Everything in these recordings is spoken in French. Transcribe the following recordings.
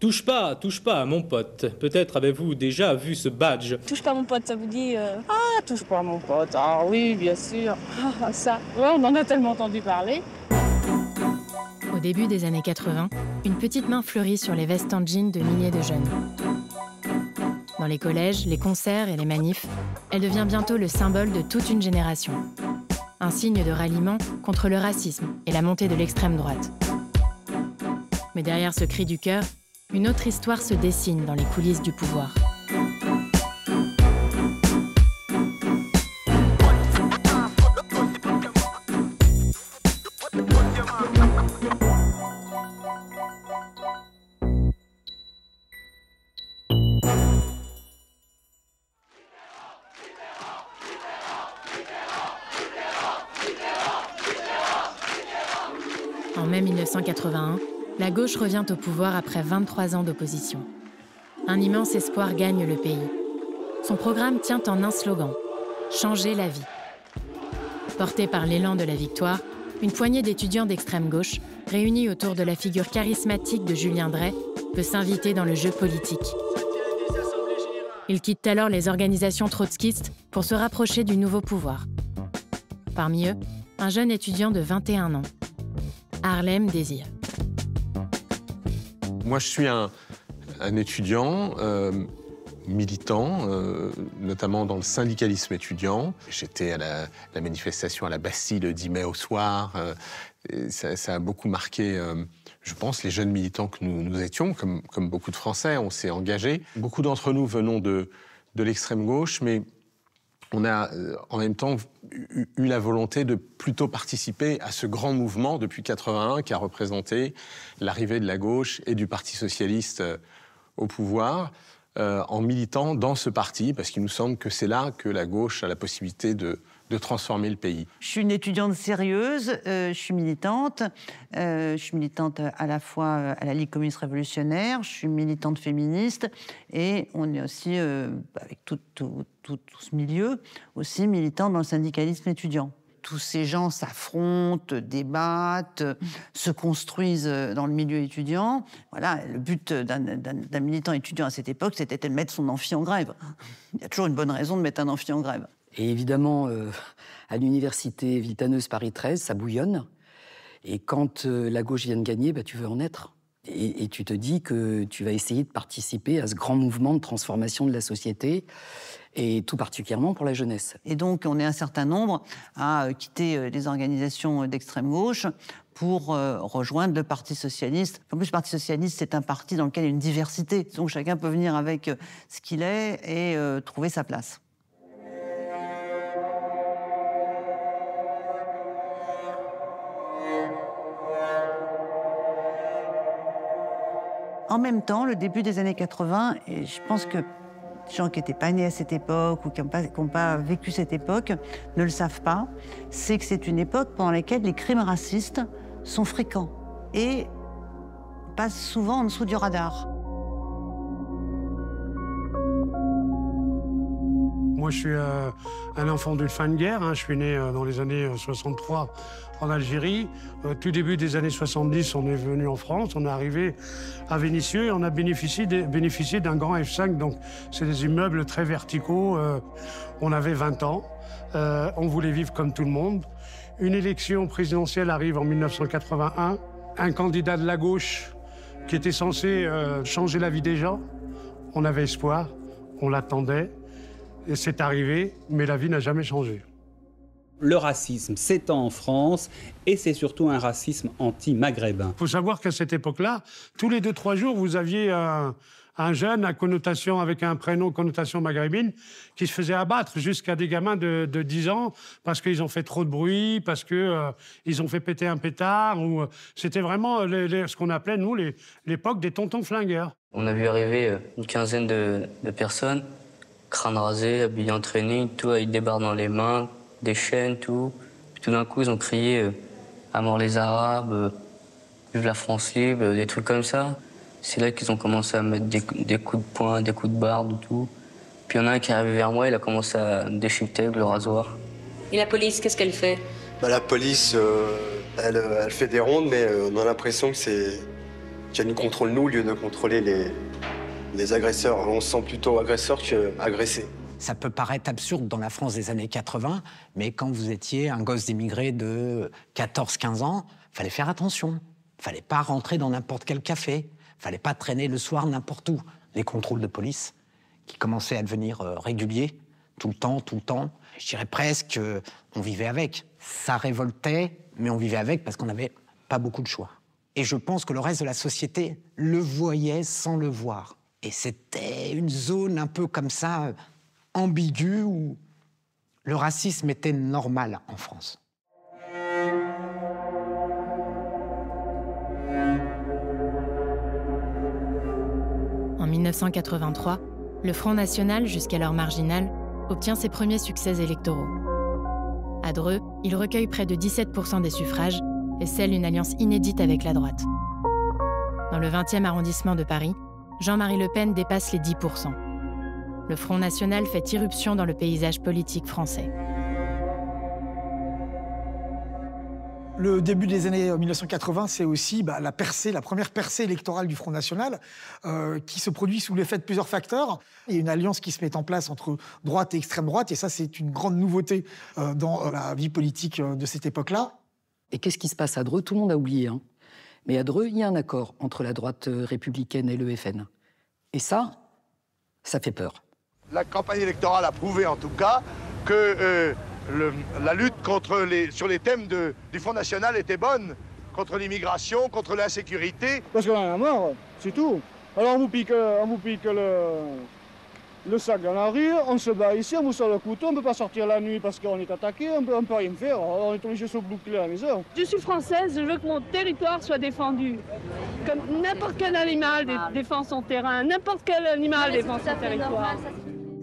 Touche pas à mon pote. Peut-être avez-vous déjà vu ce badge. Touche pas à mon pote, ça vous dit Ah, touche pas à mon pote. Ah oui, bien sûr. Ah, ça, ouais, on en a tellement entendu parler. Au début des années 80, une petite main fleurit sur les vestes en jean de milliers de jeunes. Dans les collèges, les concerts et les manifs, elle devient bientôt le symbole de toute une génération. Un signe de ralliement contre le racisme et la montée de l'extrême droite. Mais derrière ce cri du cœur, une autre histoire se dessine dans les coulisses du pouvoir. En mai 1981, la gauche revient au pouvoir après 23 ans d'opposition. Un immense espoir gagne le pays. Son programme tient en un slogan : changer la vie. Porté par l'élan de la victoire, une poignée d'étudiants d'extrême gauche, réunis autour de la figure charismatique de Julien Dray, peut s'inviter dans le jeu politique. Ils quittent alors les organisations trotskistes pour se rapprocher du nouveau pouvoir. Parmi eux, un jeune étudiant de 21 ans, Harlem Désir. Moi, je suis un étudiant militant, notamment dans le syndicalisme étudiant. J'étais à la manifestation à la Bastille le 10 mai au soir. Ça a beaucoup marqué, je pense, les jeunes militants que nous étions. Comme beaucoup de Français, on s'est engagés. Beaucoup d'entre nous venons de l'extrême gauche, mais on a en même temps eu la volonté de plutôt participer à ce grand mouvement depuis 81 qui a représenté l'arrivée de la gauche et du Parti socialiste au pouvoir, en militant dans ce parti, parce qu'il nous semble que c'est là que la gauche a la possibilité de transformer le pays. Je suis une étudiante sérieuse, je suis militante. Je suis militante à la fois à la Ligue communiste révolutionnaire, je suis militante féministe, et on est aussi, avec tout ce milieu, aussi militant dans le syndicalisme étudiant. Tous ces gens s'affrontent, débattent, se construisent dans le milieu étudiant. Voilà, le but d'un militant étudiant à cette époque, c'était de mettre son amphi en grève. Il y a toujours une bonne raison de mettre un amphi en grève. Et évidemment, à l'université Villetaneuse Paris 13, ça bouillonne. Et quand la gauche vient de gagner, tu veux en être. Et tu te dis que tu vas essayer de participer à ce grand mouvement de transformation de la société, et tout particulièrement pour la jeunesse. Et donc, on est un certain nombre à quitter les organisations d'extrême gauche pour rejoindre le Parti socialiste. En plus, le Parti socialiste, c'est un parti dans lequel il y a une diversité. Donc, chacun peut venir avec ce qu'il est et trouver sa place. En même temps, le début des années 80, et je pense que les gens qui n'étaient pas nés à cette époque ou qui n'ont pas vécu cette époque ne le savent pas, c'est que c'est une époque pendant laquelle les crimes racistes sont fréquents et passent souvent en dessous du radar. Moi, je suis un enfant d'une fin de guerre. Je suis né dans les années 63 en Algérie. Au tout début des années 70, on est venu en France. On est arrivé à Vénissieux et on a bénéficié d'un grand F5. Donc, c'est des immeubles très verticaux. On avait 20 ans. On voulait vivre comme tout le monde. Une élection présidentielle arrive en 1981. Un candidat de la gauche qui était censé changer la vie des gens. On avait espoir, on l'attendait. Et c'est arrivé, mais la vie n'a jamais changé. Le racisme s'étend en France et c'est surtout un racisme anti-maghrébin. Il faut savoir qu'à cette époque-là, tous les 2-3 jours, vous aviez un jeune à connotation, avec un prénom connotation maghrébine qui se faisait abattre jusqu'à des gamins de 10 ans parce qu'ils ont fait trop de bruit, parce qu'ils ont fait péter un pétard. C'était vraiment ce qu'on appelait, nous, l'époque des tontons flingueurs. On a vu arriver une quinzaine de personnes, crâne rasé, habillés en training, tout avec des barres dans les mains, des chaînes, tout. Puis tout d'un coup, ils ont crié « À mort les Arabes »,« Vive la France libre », des trucs comme ça. C'est là qu'ils ont commencé à mettre des coups de poing, des coups de barde, tout. Puis il y en a un qui est arrivé vers moi, il a commencé à me déchiqueter avec le rasoir. Et la police, qu'est-ce qu'elle fait? La police, elle fait des rondes, mais on a l'impression que qu'elle nous contrôle nous au lieu de contrôler les agresseurs. On se sent plutôt agresseur qu'agressé. Ça peut paraître absurde dans la France des années 80, mais quand vous étiez un gosse d'immigré de 14-15 ans, fallait faire attention. Fallait pas rentrer dans n'importe quel café. Fallait pas traîner le soir n'importe où. Les contrôles de police qui commençaient à devenir réguliers, tout le temps. Je dirais presque on vivait avec. Ça révoltait, mais on vivait avec parce qu'on n'avait pas beaucoup de choix. Et je pense que le reste de la société le voyait sans le voir. Et c'était une zone un peu comme ça, ambiguë, où le racisme était normal en France. En 1983, le Front National, jusqu'alors marginal, obtient ses premiers succès électoraux. À Dreux, il recueille près de 17% des suffrages et scelle une alliance inédite avec la droite. Dans le 20e arrondissement de Paris, Jean-Marie Le Pen dépasse les 10%. Le Front National fait irruption dans le paysage politique français. Le début des années 1980, c'est aussi la première percée électorale du Front National, qui se produit sous l'effet de plusieurs facteurs. Il y a une alliance qui se met en place entre droite et extrême droite, et ça, c'est une grande nouveauté dans la vie politique de cette époque-là. Et qu'est-ce qui se passe à Dreux? Tout le monde a oublié, hein. Mais à Dreux, il y a un accord entre la droite républicaine et le FN. Et ça fait peur. La campagne électorale a prouvé, en tout cas, que la lutte sur les thèmes du Front National était bonne, contre l'immigration, contre l'insécurité. Parce qu'on en a marre, c'est tout. Alors on vous pique le sac dans la rue, on se bat ici, on vous sort le couteau, on ne peut pas sortir la nuit parce qu'on est attaqué, on ne peut rien faire, on est obligé de se boucler à la maison. Je suis française, je veux que mon territoire soit défendu. Comme n'importe quel animal défend son terrain, n'importe quel animal défend son territoire.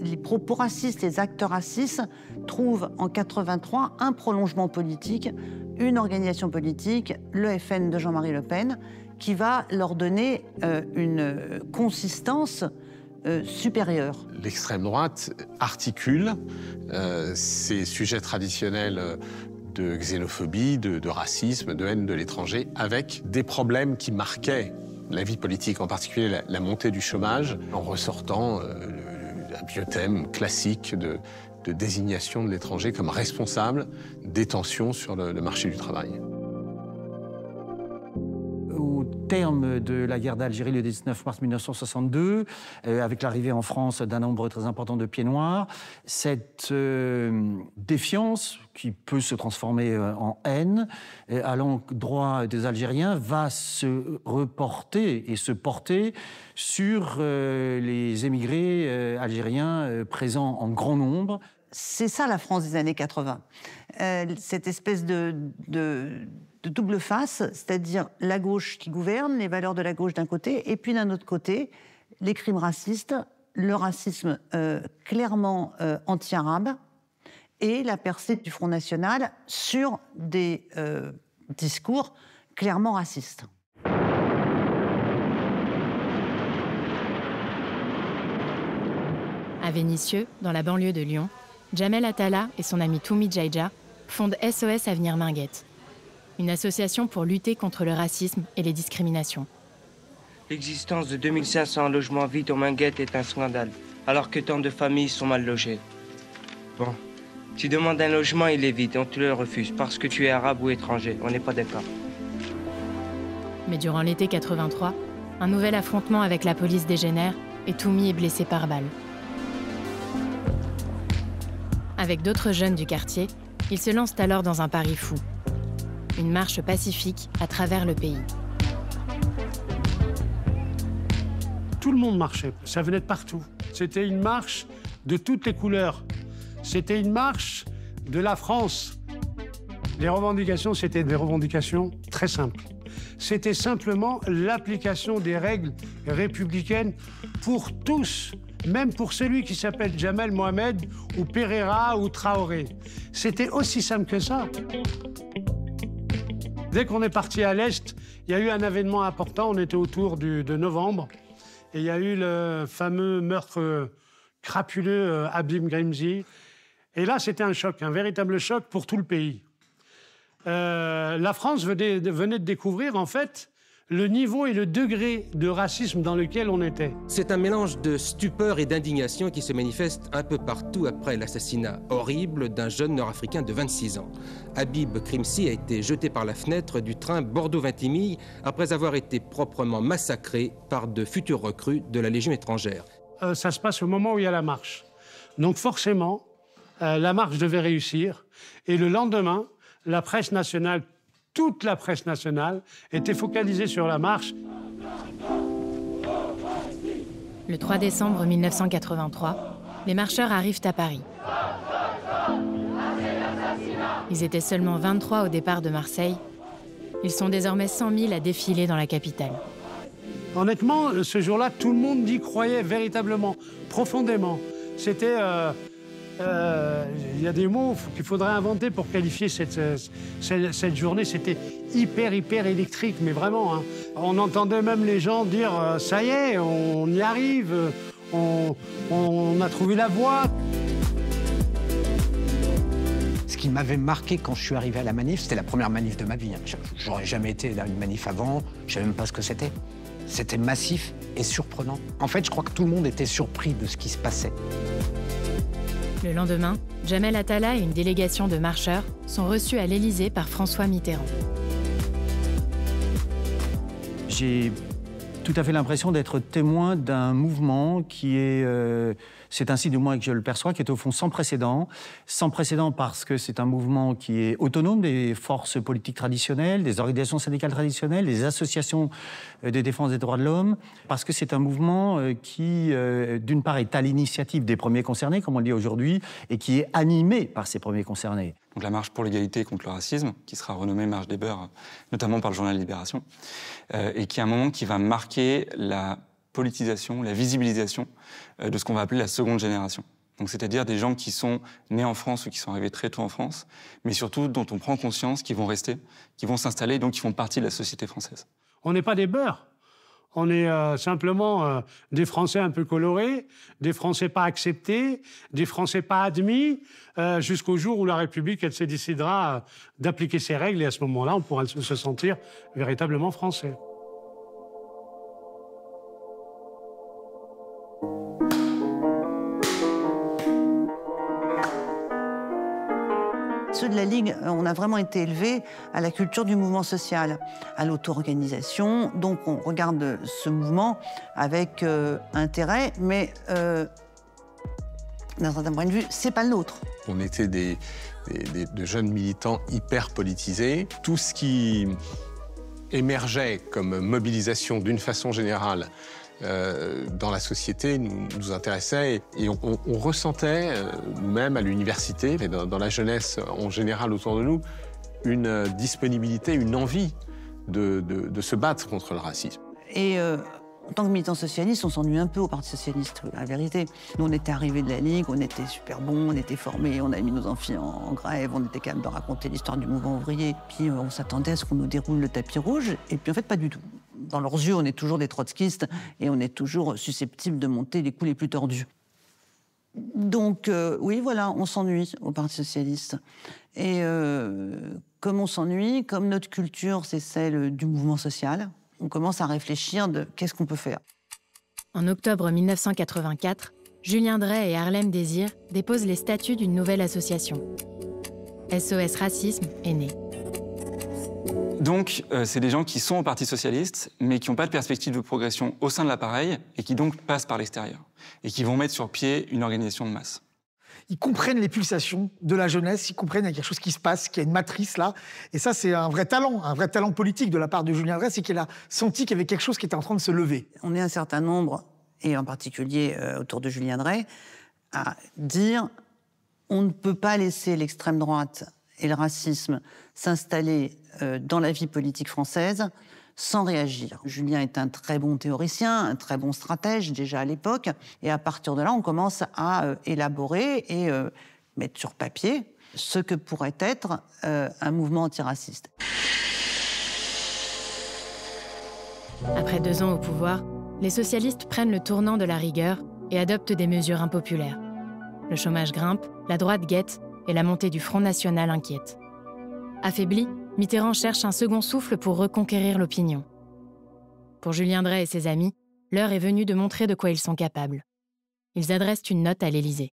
Les propos racistes, les actes racistes trouvent en 83 un prolongement politique, une organisation politique, le FN de Jean-Marie Le Pen, qui va leur donner une consistance supérieure. L'extrême droite articule ces sujets traditionnels de xénophobie, de racisme, de haine de l'étranger, avec des problèmes qui marquaient la vie politique, en particulier la montée du chômage, en ressortant un vieux thème classique de désignation de l'étranger comme responsable des tensions sur le marché du travail. Au terme de la guerre d'Algérie, le 19 mars 1962, avec l'arrivée en France d'un nombre très important de pieds noirs, cette défiance, qui peut se transformer en haine, à l'endroit des Algériens, va se reporter et se porter sur les émigrés algériens présents en grand nombre. C'est ça la France des années 80. Cette espèce de double face, c'est-à-dire la gauche qui gouverne, les valeurs de la gauche d'un côté, et puis d'un autre côté, les crimes racistes, le racisme clairement anti-arabe, et la percée du Front National sur des discours clairement racistes. À Vénissieux, dans la banlieue de Lyon, Jamel Attala et son ami Toumi Djaïdja fondent SOS Avenir Minguette, une association pour lutter contre le racisme et les discriminations. L'existence de 2500 logements vides au Minguette est un scandale, alors que tant de familles sont mal logées. Bon, tu demandes un logement, il est vide, on te le refuse parce que tu es arabe ou étranger, on n'est pas d'accord. Mais durant l'été 83, un nouvel affrontement avec la police dégénère et Toumi est blessé par balle. Avec d'autres jeunes du quartier, ils se lancent alors dans un pari fou. Une marche pacifique à travers le pays. Tout le monde marchait, ça venait de partout. C'était une marche de toutes les couleurs. C'était une marche de la France. Les revendications, c'était des revendications très simples. C'était simplement l'application des règles républicaines pour tous, même pour celui qui s'appelle Jamel Mohamed ou Pereira ou Traoré. C'était aussi simple que ça. Dès qu'on est parti à l'Est, il y a eu un événement important, on était autour de novembre, et il y a eu le fameux meurtre crapuleux Habib Grimzi. Et là, c'était un choc, un véritable choc pour tout le pays. La France venait de découvrir, en fait, le niveau et le degré de racisme dans lequel on était. C'est un mélange de stupeur et d'indignation qui se manifeste un peu partout après l'assassinat horrible d'un jeune Nord-Africain de 26 ans. Habib Krimsi a été jeté par la fenêtre du train Bordeaux-Vintimille après avoir été proprement massacré par de futurs recrues de la Légion étrangère. Ça se passe au moment où il y a la marche. Donc forcément, la marche devait réussir. Et le lendemain, la presse nationale, toute la presse nationale, était focalisée sur la marche. Le 3 décembre 1983, les marcheurs arrivent à Paris. Ils étaient seulement 23 au départ de Marseille. Ils sont désormais 100 000 à défiler dans la capitale. Honnêtement, ce jour-là, tout le monde y croyait véritablement, profondément. C'était... il y a des mots qu'il faudrait inventer pour qualifier cette journée. C'était hyper électrique, mais vraiment. Hein. On entendait même les gens dire « ça y est, on y arrive, on a trouvé la voie ». Ce qui m'avait marqué quand je suis arrivé à la manif, c'était la première manif de ma vie. J'aurais jamais été dans une manif avant, je savais même pas ce que c'était. C'était massif et surprenant. En fait, je crois que tout le monde était surpris de ce qui se passait. Le lendemain, Jamel Attala et une délégation de marcheurs sont reçus à l'Élysée par François Mitterrand. J'ai tout à fait l'impression d'être témoin d'un mouvement qui est, c'est ainsi du moins que je le perçois, qui est au fond sans précédent. Sans précédent parce que c'est un mouvement qui est autonome des forces politiques traditionnelles, des organisations syndicales traditionnelles, des associations de défense des droits de l'homme, parce que c'est un mouvement qui, d'une part, est à l'initiative des premiers concernés, comme on le dit aujourd'hui, et qui est animé par ces premiers concernés. Donc la marche pour l'égalité et contre le racisme, qui sera renommée Marche des Beurs, notamment par le journal Libération, et qui est un moment qui va marquer la politisation, la visibilisation de ce qu'on va appeler la seconde génération. Donc c'est-à-dire des gens qui sont nés en France ou qui sont arrivés très tôt en France, mais surtout dont on prend conscience qu'ils vont rester, qu'ils vont s'installer, donc qui font partie de la société française. On n'est pas des beurs. On est simplement des Français un peu colorés, des Français pas acceptés, des Français pas admis, jusqu'au jour où la République, elle se décidera d'appliquer ses règles, et à ce moment-là, on pourra se sentir véritablement français. Ceux de la Ligue, on a vraiment été élevés à la culture du mouvement social, à l'auto-organisation. Donc on regarde ce mouvement avec intérêt, mais d'un certain point de vue, c'est pas le nôtre. On était de jeunes militants hyper politisés. Tout ce qui émergeait comme mobilisation d'une façon générale dans la société nous intéressait, et on ressentait, nous-mêmes à l'université, mais dans la jeunesse en général autour de nous, une disponibilité, une envie de se battre contre le racisme. Et en tant que militant socialiste, on s'ennuie un peu au Parti socialiste, la vérité. Nous, on était arrivés de la Ligue, on était super bons, on était formés, on a mis nos amphis en grève, on était capable de raconter l'histoire du mouvement ouvrier. Puis on s'attendait à ce qu'on nous déroule le tapis rouge, et puis en fait, pas du tout. Dans leurs yeux, on est toujours des trotskistes et on est toujours susceptible de monter les coups les plus tordus. Donc, oui, voilà, on s'ennuie au Parti socialiste. Et comme on s'ennuie, comme notre culture, c'est celle du mouvement social, on commence à réfléchir de qu'est-ce qu'on peut faire. En octobre 1984, Julien Drey et Harlem Désir déposent les statuts d'une nouvelle association. SOS Racisme est née. Donc, c'est des gens qui sont au Parti socialiste, mais qui n'ont pas de perspective de progression au sein de l'appareil, et qui donc passent par l'extérieur, et qui vont mettre sur pied une organisation de masse. Ils comprennent les pulsations de la jeunesse, ils comprennent qu'il y a quelque chose qui se passe, qu'il y a une matrice là. Et ça, c'est un vrai talent politique de la part de Julien Drey, c'est qu'il a senti qu'il y avait quelque chose qui était en train de se lever. On est un certain nombre, et en particulier autour de Julien Drey, à dire on ne peut pas laisser l'extrême droite et le racisme s'installer dans la vie politique française sans réagir. Julien est un très bon théoricien, un très bon stratège déjà à l'époque, et à partir de là, on commence à élaborer et mettre sur papier ce que pourrait être un mouvement antiraciste. Après 2 ans au pouvoir, les socialistes prennent le tournant de la rigueur et adoptent des mesures impopulaires. Le chômage grimpe, la droite guette et la montée du Front National inquiète. Affaibli, Mitterrand cherche un second souffle pour reconquérir l'opinion. Pour Julien Drey et ses amis, l'heure est venue de montrer de quoi ils sont capables. Ils adressent une note à l'Élysée.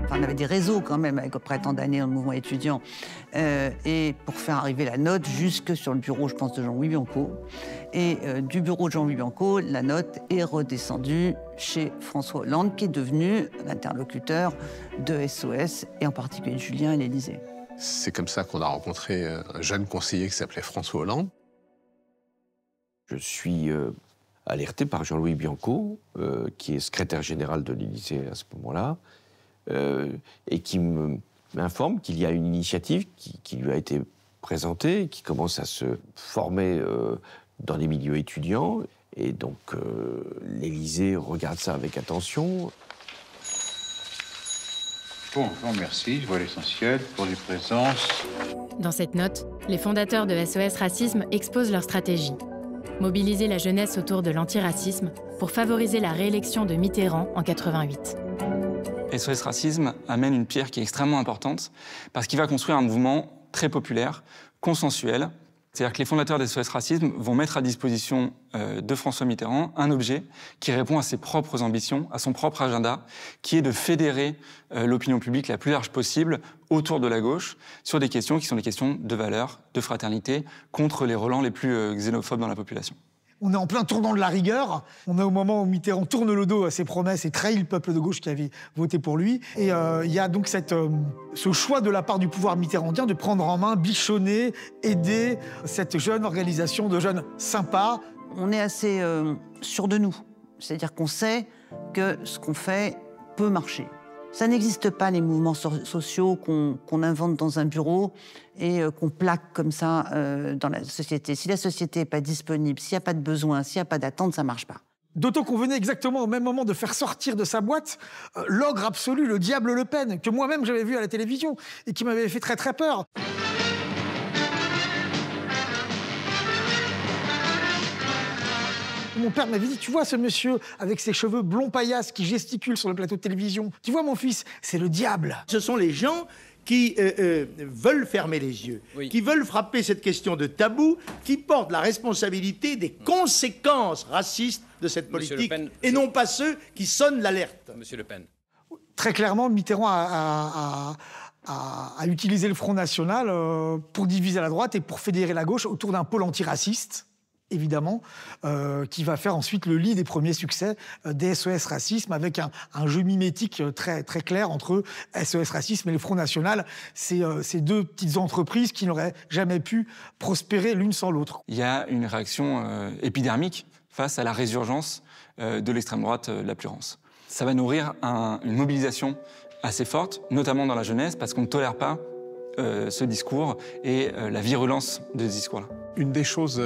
On avait des réseaux quand même avec près tant d'années dans le mouvement étudiant. Et pour faire arriver la note jusque sur le bureau, je pense, de Jean-Louis Bianco. Et du bureau de Jean-Louis Bianco, la note est redescendue chez François Hollande, qui est devenu l'interlocuteur de SOS, et en particulier de Julien à l'Élysée. C'est comme ça qu'on a rencontré un jeune conseiller qui s'appelait François Hollande. Je suis alerté par Jean-Louis Bianco, qui est secrétaire général de l'Élysée à ce moment-là, et qui m'informe qu'il y a une initiative qui lui a été présentée, qui commence à se former dans les milieux étudiants. Et donc, l'Élysée regarde ça avec attention. Bon, merci, je vois l'essentiel pour les présences. Dans cette note, les fondateurs de SOS Racisme exposent leur stratégie. Mobiliser la jeunesse autour de l'antiracisme pour favoriser la réélection de Mitterrand en 88. SOS Racisme amène une pierre qui est extrêmement importante parce qu'il va construire un mouvement très populaire, consensuel. C'est-à-dire que les fondateurs d'SOS Racisme vont mettre à disposition de François Mitterrand un objet qui répond à ses propres ambitions, à son propre agenda, qui est de fédérer l'opinion publique la plus large possible autour de la gauche sur des questions qui sont des questions de valeur, de fraternité, contre les relents les plus xénophobes dans la population. On est en plein tournant de la rigueur. On est au moment où Mitterrand tourne le dos à ses promesses et trahit le peuple de gauche qui avait voté pour lui. Et il y a donc ce choix de la part du pouvoir mitterrandien de prendre en main, bichonner, aider cette jeune organisation de jeunes sympas. On est assez sûr de nous. C'est-à-dire qu'on sait que ce qu'on fait peut marcher. Ça n'existe pas, les mouvements sociaux qu'on invente dans un bureau et qu'on plaque comme ça dans la société. Si la société n'est pas disponible, s'il n'y a pas de besoin, s'il n'y a pas d'attente, ça ne marche pas. D'autant qu'on venait exactement au même moment de faire sortir de sa boîte l'ogre absolu, le diable Le Pen, que moi-même j'avais vu à la télévision et qui m'avait fait très très peur. Mon père m'avait dit, tu vois ce monsieur avec ses cheveux blonds paillasses qui gesticule sur le plateau de télévision, tu vois mon fils, c'est le diable. Ce sont les gens qui veulent fermer les yeux, qui veulent frapper cette question de tabou, qui portent la responsabilité des conséquences racistes de cette politique, et non pas ceux qui sonnent l'alerte. Monsieur Le Pen. Très clairement, Mitterrand a utilisé le Front National pour diviser la droite et pour fédérer la gauche autour d'un pôle antiraciste, évidemment, qui va faire ensuite le lit des premiers succès des SOS Racisme, avec un jeu mimétique très, très clair entre SOS Racisme et le Front National. Ces deux petites entreprises qui n'auraient jamais pu prospérer l'une sans l'autre. Il y a une réaction épidermique face à la résurgence de l'extrême droite la plus rance. Ça va nourrir une mobilisation assez forte, notamment dans la jeunesse, parce qu'on ne tolère pas ce discours et la virulence de ce discours-là. Une des choses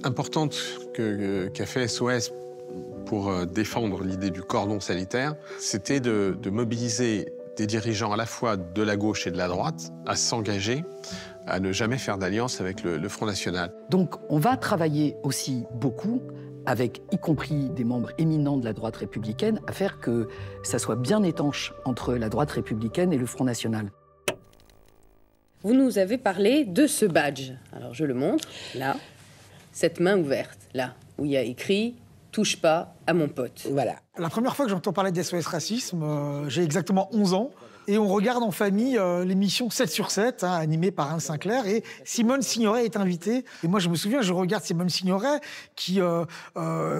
importantes qu'a fait SOS pour défendre l'idée du cordon sanitaire, c'était de mobiliser des dirigeants à la fois de la gauche et de la droite à s'engager, à ne jamais faire d'alliance avec le Front National. Donc on va travailler aussi beaucoup avec y compris des membres éminents de la droite républicaine, à faire que ça soit bien étanche entre la droite républicaine et le Front National. Vous nous avez parlé de ce badge. Alors je le montre, là, cette main ouverte, là, où il y a écrit « Touche pas à mon pote ». Voilà. La première fois que j'entends parler d'SOS Racisme, j'ai exactement 11 ans. Et on regarde en famille l'émission 7 sur 7, animée par Anne Sinclair, et Simone Signoret est invitée. Et moi, je me souviens, je regarde Simone Signoret qui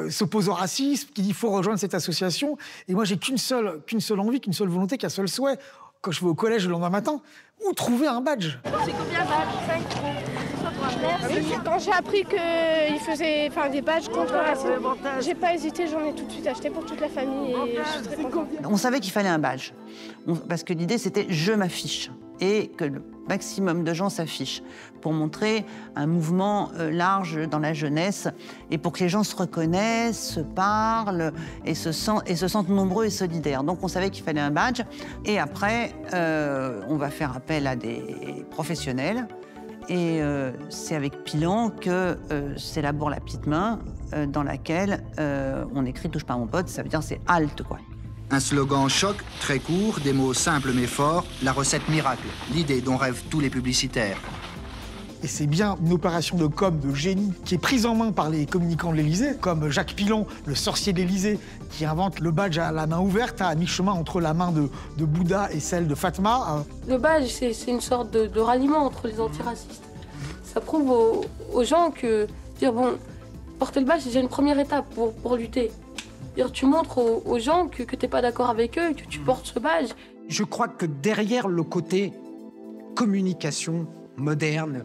s'oppose au racisme, qui dit qu'il faut rejoindre cette association. Et moi, j'ai qu'une seule envie, qu'une seule volonté, qu'un seul souhait. Quand je vais au collège le lendemain matin, où trouver un badge? C'est combien de badges? 5. Quand j'ai appris qu'ils faisaient des badges contre le racisme, j'ai pas hésité, j'en ai tout de suite acheté pour toute la famille et je suis très contente. On savait qu'il fallait un badge, parce que l'idée c'était « je m'affiche » et que le maximum de gens s'affichent pour montrer un mouvement large dans la jeunesse et pour que les gens se reconnaissent, se parlent et se sentent nombreux et solidaires. Donc on savait qu'il fallait un badge et après on va faire appel à des professionnels. Et c'est avec Pilan que s'élabore la petite main dans laquelle on écrit « Touche pas à mon pote », ça veut dire c'est halte, quoi. Un slogan choc, très court, des mots simples mais forts, la recette miracle, l'idée dont rêvent tous les publicitaires. Et c'est bien une opération de com, de génie, qui est prise en main par les communicants de l'Élysée, comme Jacques Pilon, le sorcier de l'Élysée, qui invente le badge à la main ouverte, à mi-chemin entre la main de Bouddha et celle de Fatma. Le badge, c'est une sorte de ralliement entre les antiracistes. Ça prouve aux gens que, dire bon, porter le badge, c'est déjà une première étape pour lutter. Dire, tu montres aux gens que tu n'es pas d'accord avec eux, que tu portes ce badge. Je crois que derrière le côté communication moderne,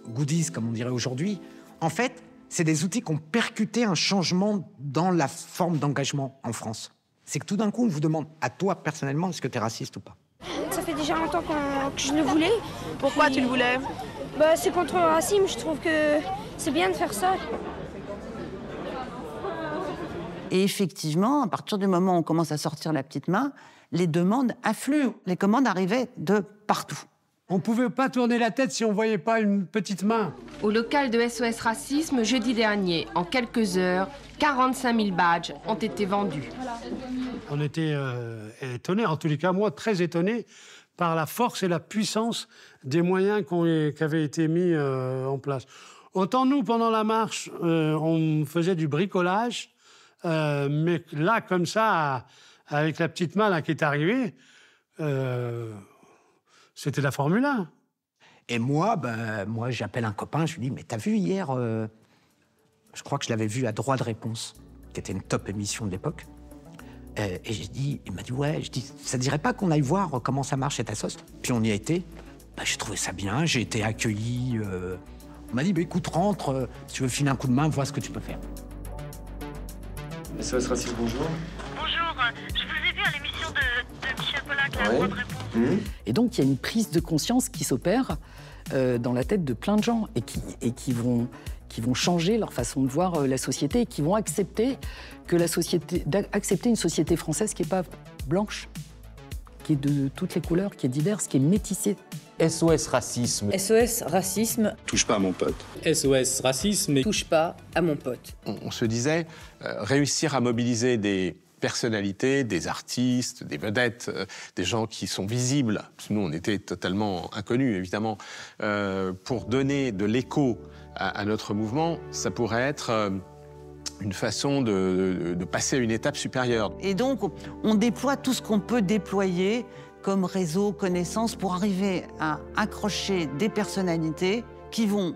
goodies, comme on dirait aujourd'hui, en fait, c'est des outils qui ont percuté un changement dans la forme d'engagement en France. C'est que tout d'un coup, on vous demande, à toi personnellement, est-ce que tu es raciste ou pas? Ça fait déjà longtemps que je le voulais. Pourquoi tu le voulais? Bah, c'est contre le racisme, je trouve que c'est bien de faire ça. Et effectivement, à partir du moment où on commence à sortir la petite main, les demandes affluent. Les commandes arrivaient de partout. On ne pouvait pas tourner la tête si on ne voyait pas une petite main. Au local de SOS Racisme, jeudi dernier, en quelques heures, 45 000 badges ont été vendus. On était étonnés, en tous les cas, moi, très étonné par la force et la puissance des moyens qui avaient été mis en place. Autant nous, pendant la marche, on faisait du bricolage, mais là, comme ça, avec la petite main là, qui est arrivée, c'était la Formule 1. Et moi, j'appelle un copain, je lui dis, mais t'as vu hier, je crois que je l'avais vu à Droit de réponse, qui était une top émission de l'époque. Et il m'a dit, ouais, je dis, ça dirait pas qu'on aille voir comment ça marche cette sauce? Puis on y a été. J'ai trouvé ça bien, j'ai été accueilli. On m'a dit, écoute, rentre, si tu veux filer un coup de main, vois ce que tu peux faire. SOS Racisme, bonjour. Bonjour, je vous ai vu à l'émission de Michel Pollack, la Droit de réponse. Et donc, il y a une prise de conscience qui s'opère dans la tête de plein de gens et qui vont changer leur façon de voir la société et qui vont accepter une société française qui n'est pas blanche, qui est de toutes les couleurs, qui est diverse, qui est métissée. SOS Racisme. SOS Racisme. Touche pas à mon pote. SOS Racisme. Touche pas à mon pote. On se disait, réussir à mobiliser des personnalités, des artistes, des vedettes, des gens qui sont visibles, nous on était totalement inconnus évidemment, pour donner de l'écho à notre mouvement, ça pourrait être une façon de passer à une étape supérieure. Et donc on déploie tout ce qu'on peut déployer comme réseau, connaissances, pour arriver à accrocher des personnalités qui vont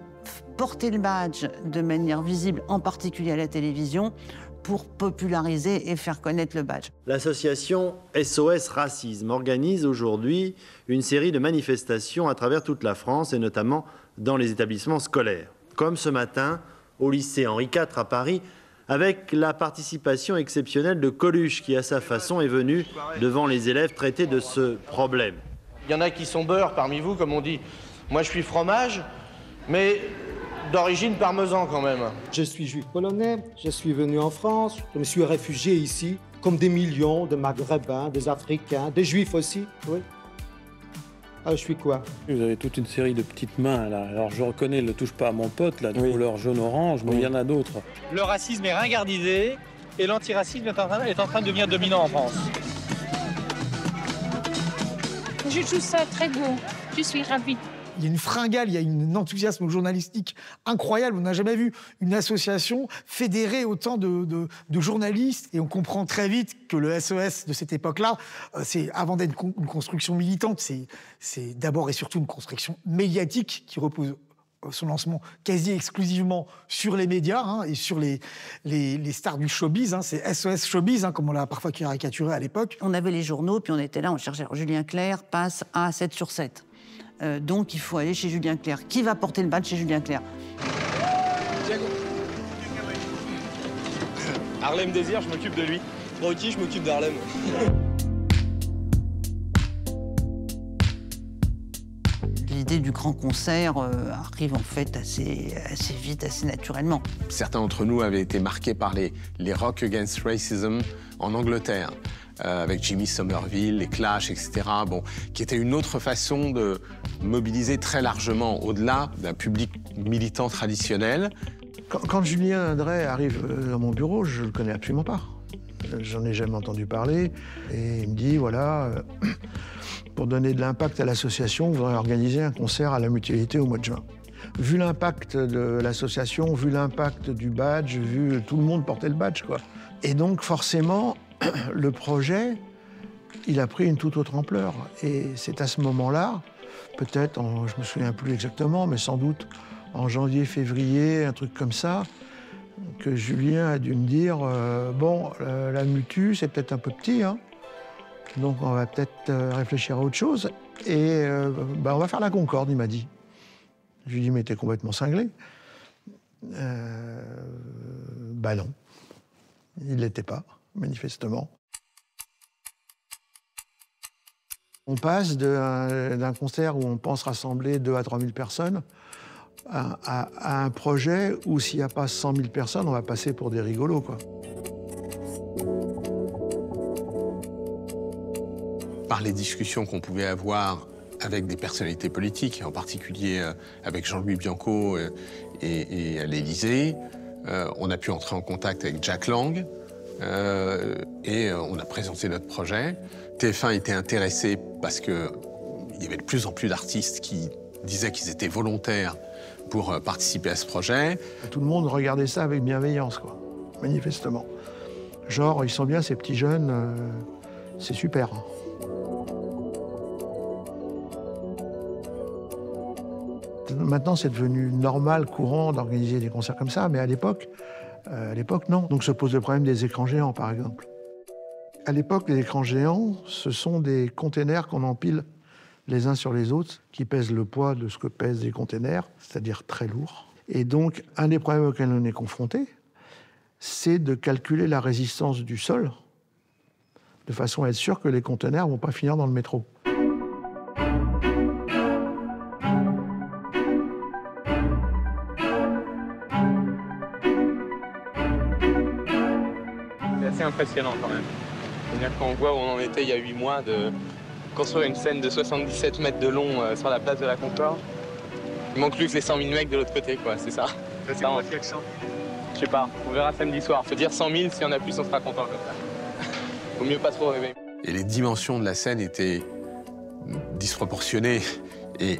porter le badge de manière visible, en particulier à la télévision, pour populariser et faire connaître le badge. L'association SOS Racisme organise aujourd'hui une série de manifestations à travers toute la France et notamment dans les établissements scolaires. Comme ce matin au lycée Henri IV à Paris, avec la participation exceptionnelle de Coluche qui, à sa façon, est venu devant les élèves traiter de ce problème. Il y en a qui sont beurre parmi vous, comme on dit. Moi, je suis fromage, mais d'origine parmesan quand même. Je suis juif polonais, je suis venu en France, je me suis réfugié ici, comme des millions de Maghrébins, des Africains, des Juifs aussi, oui. Ah, je suis quoi? Vous avez toute une série de petites mains, là. Alors, je reconnais le touche pas à mon pote, là, de couleur jaune-orange, mais il y en a d'autres. Le racisme est ringardisé et l'antiracisme est en train de devenir dominant en France. Je trouve ça très beau. Je suis ravie. Il y a une fringale, il y a un enthousiasme journalistique incroyable. On n'a jamais vu une association fédérer autant de journalistes. Et on comprend très vite que le SOS de cette époque-là, avant d'être une construction militante, c'est d'abord et surtout une construction médiatique qui repose son lancement quasi exclusivement sur les médias et sur les stars du showbiz. C'est SOS Showbiz, comme on l'a parfois caricaturé à l'époque. On avait les journaux, puis on était là, on cherchait. Julien Clerc passe à 7 sur 7. Donc il faut aller chez Julien Clerc. Qui va porter le badge chez Julien Clerc? Harlem Désir, je m'occupe de lui. Rocky, je m'occupe d'Harlem. L'idée du grand concert arrive en fait assez vite, assez naturellement. Certains d'entre nous avaient été marqués par les Rock Against Racism en Angleterre. Avec Jimmy Somerville, les Clash, etc., qui était une autre façon de mobiliser très largement, au-delà d'un public militant traditionnel. Quand Julien Drey arrive dans mon bureau, je ne le connais absolument pas. j'en ai jamais entendu parler. Et il me dit, voilà, pour donner de l'impact à l'association, vous aurez organisé un concert à la Mutualité au mois de juin. Vu l'impact de l'association, vu l'impact du badge, vu tout le monde portait le badge, quoi. Et donc, forcément, le projet, il a pris une toute autre ampleur. Et c'est à ce moment-là, peut-être, je me souviens plus exactement, mais sans doute en janvier, février, un truc comme ça, que Julien a dû me dire bon, la Mutu, c'est peut-être un peu petit, hein, donc on va peut-être réfléchir à autre chose. Et on va faire la Concorde, il m'a dit. Je lui ai dit, mais t'es complètement cinglé. Non, il l'était pas, manifestement. On passe d'un concert où on pense rassembler 2 à 3 000 personnes à un projet où s'il n'y a pas 100 000 personnes, on va passer pour des rigolos, quoi. Par les discussions qu'on pouvait avoir avec des personnalités politiques, en particulier avec Jean-Louis Bianco et à l'Élysée, on a pu entrer en contact avec Jack Lang et on a présenté notre projet. TF1 était intéressé parce qu'il y avait de plus en plus d'artistes qui disaient qu'ils étaient volontaires pour participer à ce projet. Tout le monde regardait ça avec bienveillance, quoi, manifestement. Genre, ils sont bien, ces petits jeunes, c'est super. Maintenant, c'est devenu normal, courant d'organiser des concerts comme ça, mais à l'époque, non. Donc se pose le problème des écrans géants, par exemple. À l'époque, les écrans géants, ce sont des containers qu'on empile les uns sur les autres, qui pèsent le poids de ce que pèsent les containers, c'est-à-dire très lourds. Et donc, un des problèmes auxquels on est confronté, c'est de calculer la résistance du sol, de façon à être sûr que les containers ne vont pas finir dans le métro. C'est assez impressionnant quand même. C'est-à-dire quand on voit où on en était il y a 8 mois, de construire une scène de 77 mètres de long sur la place de la Concorde, il manque plus que les 100 000 mecs de l'autre côté, quoi, c'est ça. C'est quoi votre réaction ? Je sais pas, on verra samedi soir. Faut dire 100 000, s'il y en a plus, on sera content comme ça. Faut mieux pas trop rêver. Et les dimensions de la scène étaient disproportionnées. Et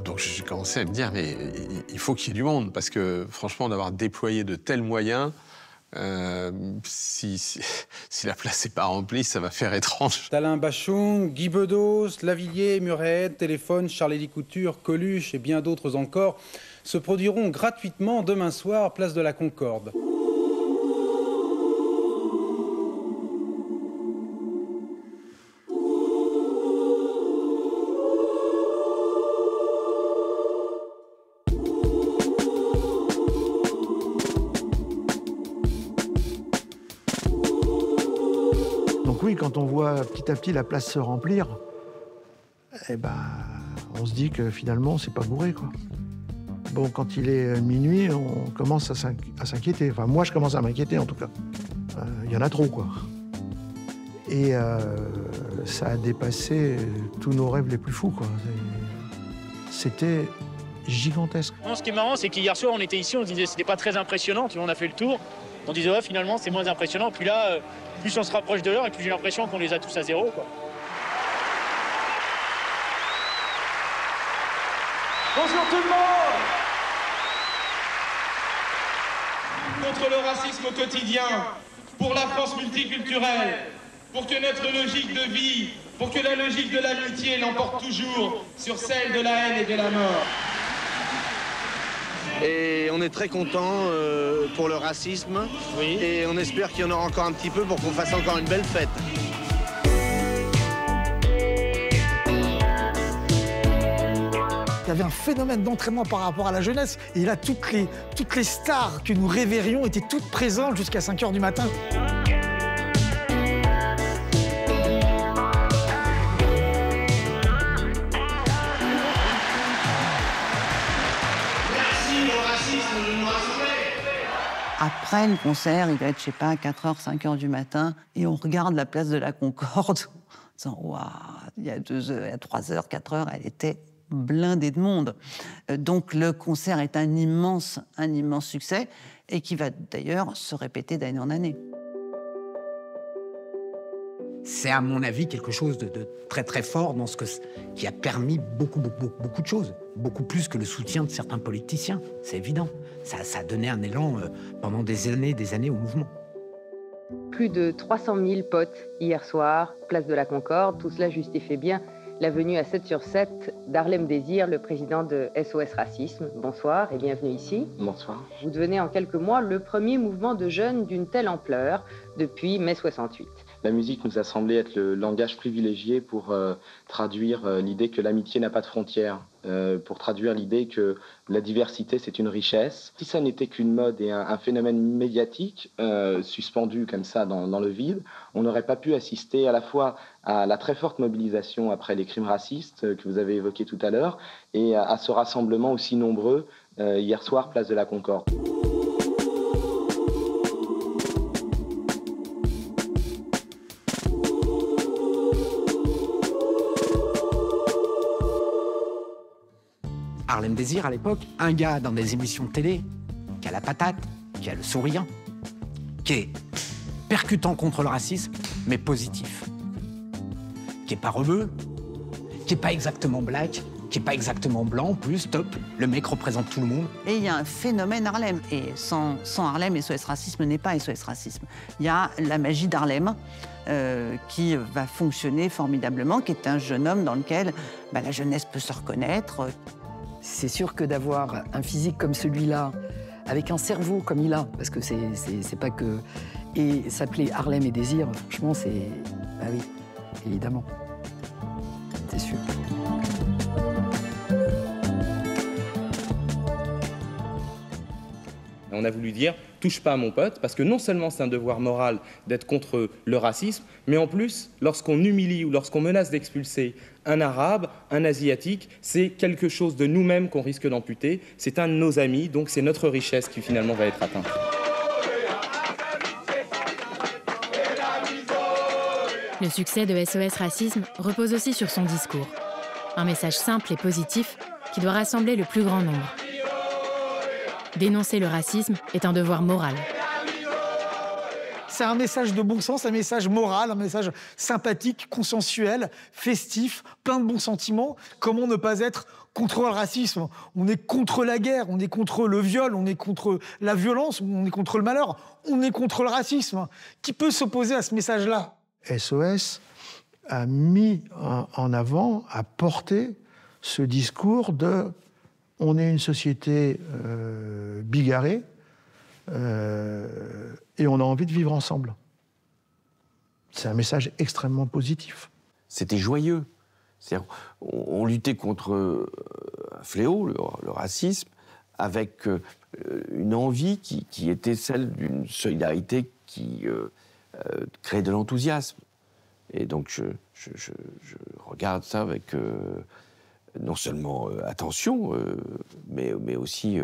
donc j'ai commencé à me dire, mais il faut qu'il y ait du monde, parce que franchement, d'avoir déployé de tels moyens, si la place n'est pas remplie, ça va faire étrange. Alain Bachung, Guy Bedos, Lavilliers, Muret, Téléphone, Charles-Élie Couture, Coluche et bien d'autres encore se produiront gratuitement demain soir, place de la Concorde. Donc oui, quand on voit petit à petit la place se remplir, on se dit que finalement, c'est pas bourré, quoi. Bon, quand il est minuit, on commence à s'inquiéter. Enfin, moi, je commence à m'inquiéter, en tout cas. Il y en a trop, quoi. Et ça a dépassé tous nos rêves les plus fous, quoi. C'était gigantesque. Non, ce qui est marrant, c'est qu'hier soir, on était ici, on se disait que c'était pas très impressionnant. Tu vois, on a fait le tour. On disait, ouais, finalement, c'est moins impressionnant. Puis là, plus on se rapproche de l'heure, et plus j'ai l'impression qu'on les a tous à zéro, quoi. Bonjour tout le monde! Contre le racisme au quotidien, pour la France multiculturelle, pour que notre logique de vie, pour que la logique de l'amitié l'emporte toujours sur celle de la haine et de la mort. Et on est très content pour le racisme. Oui. Et on espère qu'il y en aura encore un petit peu pour qu'on fasse encore une belle fête. Il y avait un phénomène d'entraînement par rapport à la jeunesse. Et là, toutes les stars que nous rêverions étaient toutes présentes jusqu'à 5 h du matin. Après le concert, il doit être, je sais pas, 4 h, 5 h du matin, et on regarde la place de la Concorde en disant, waouh, il y a 2 heures, il y a 3 heures, 4 heures, elle était blindée de monde. Donc le concert est un immense succès, et qui va d'ailleurs se répéter d'année en année. C'est à mon avis quelque chose de très très fort dans qui a permis beaucoup de choses. Beaucoup plus que le soutien de certains politiciens, c'est évident. Ça a donné un élan pendant des années au mouvement. Plus de 300 000 potes hier soir, place de la Concorde. Tout cela justifie bien la venue à 7/7 d'Harlem Désir, le président de SOS Racisme. Bonsoir et bienvenue ici. Bonsoir. Vous devenez en quelques mois le premier mouvement de jeunes d'une telle ampleur depuis mai 68. La musique nous a semblé être le langage privilégié pour traduire l'idée que l'amitié n'a pas de frontières, pour traduire l'idée que la diversité, c'est une richesse. Si ça n'était qu'une mode et un phénomène médiatique suspendu comme ça dans le vide, on n'aurait pas pu assister à la fois à la très forte mobilisation après les crimes racistes que vous avez évoqués tout à l'heure et à ce rassemblement aussi nombreux hier soir, place de la Concorde. Harlem Désir, à l'époque, un gars dans des émissions de télé, qui a la patate, qui a le sourire, qui est percutant contre le racisme, mais positif. Qui est pas rebeu, qui est pas exactement black, qui est pas exactement blanc, en plus, top. Le mec représente tout le monde. Et il y a un phénomène Harlem. Et sans Harlem, SOS Racisme n'est pas SOS Racisme. Il y a la magie d'Harlem qui va fonctionner formidablement, qui est un jeune homme dans lequel la jeunesse peut se reconnaître. C'est sûr que d'avoir un physique comme celui-là, avec un cerveau comme il a, parce que c'est pas que... Et s'appeler Harlem et Désir, franchement, c'est... Bah oui, évidemment. C'est sûr. On a voulu dire « touche pas à mon pote » parce que non seulement c'est un devoir moral d'être contre le racisme, mais en plus, lorsqu'on humilie ou lorsqu'on menace d'expulser un arabe, un asiatique, c'est quelque chose de nous-mêmes qu'on risque d'amputer. C'est un de nos amis, donc c'est notre richesse qui finalement va être atteinte. Le succès de SOS Racisme repose aussi sur son discours. Un message simple et positif qui doit rassembler le plus grand nombre. Dénoncer le racisme est un devoir moral. C'est un message de bon sens, un message moral, un message sympathique, consensuel, festif, plein de bons sentiments. Comment ne pas être contre le racisme? On est contre la guerre, on est contre le viol, on est contre la violence, on est contre le malheur, on est contre le racisme. Qui peut s'opposer à ce message-là? SOS a mis en avant, a porté ce discours de « on est une société bigarrée et on a envie de vivre ensemble ». C'est un message extrêmement positif. C'était joyeux. C'est-à-dire, on luttait contre un fléau, le racisme, avec une envie qui était celle d'une solidarité qui crée de l'enthousiasme. Et donc, je regarde ça avec non seulement attention, mais aussi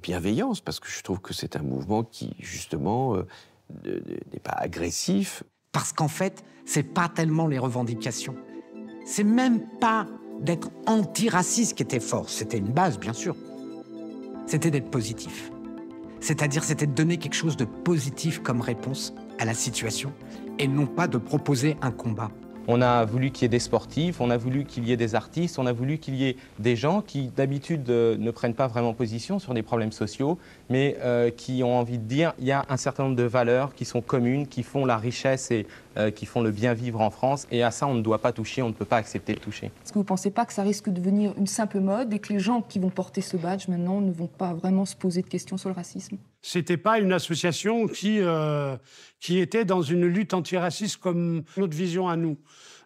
bienveillance, parce que je trouve que c'est un mouvement qui, justement, n'est pas agressif. Parce qu'en fait, c'est pas tellement les revendications. C'est même pas d'être antiraciste qui était fort. C'était une base, bien sûr. C'était d'être positif. C'est-à-dire, c'était de donner quelque chose de positif comme réponse à la situation et non pas de proposer un combat. On a voulu qu'il y ait des sportifs, on a voulu qu'il y ait des artistes, on a voulu qu'il y ait des gens qui, d'habitude, ne prennent pas vraiment position sur des problèmes sociaux, mais qui ont envie de dire qu'il y a un certain nombre de valeurs qui sont communes, qui font la richesse et qui font le bien vivre en France. Et à ça, on ne doit pas toucher, on ne peut pas accepter de toucher. Est-ce que vous ne pensez pas que ça risque de devenir une simple mode et que les gens qui vont porter ce badge, maintenant, ne vont pas vraiment se poser de questions sur le racisme? C'était pas une association qui était dans une lutte antiraciste comme notre vision à nous.